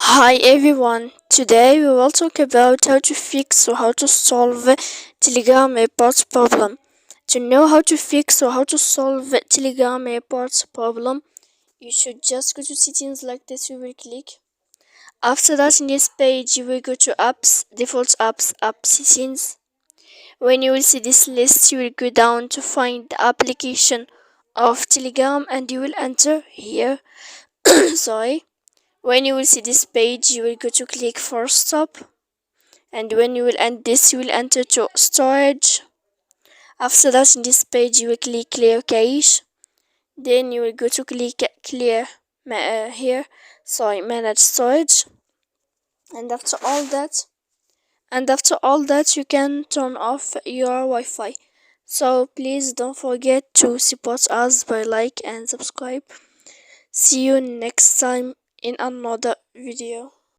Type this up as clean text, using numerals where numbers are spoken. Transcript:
Hi everyone, today we will talk about how to fix or how to solve Telegram airports problem. To know how to fix or how to solve Telegram airports problem, you should just go to settings like this. You will click. After that, in this page, you will go to apps, default apps, app settings. When you will see this list, you will go down to find the application of Telegram and you will enter here. Sorry. When you will see this page, you will go to click for stop, and when you will end this, you will enter to storage. After that, in this page, you will click clear cache. Then you will go to click clear manage storage. And after all that, you can turn off your Wi-Fi. So please don't forget to support us by like and subscribe. See you next time in another video.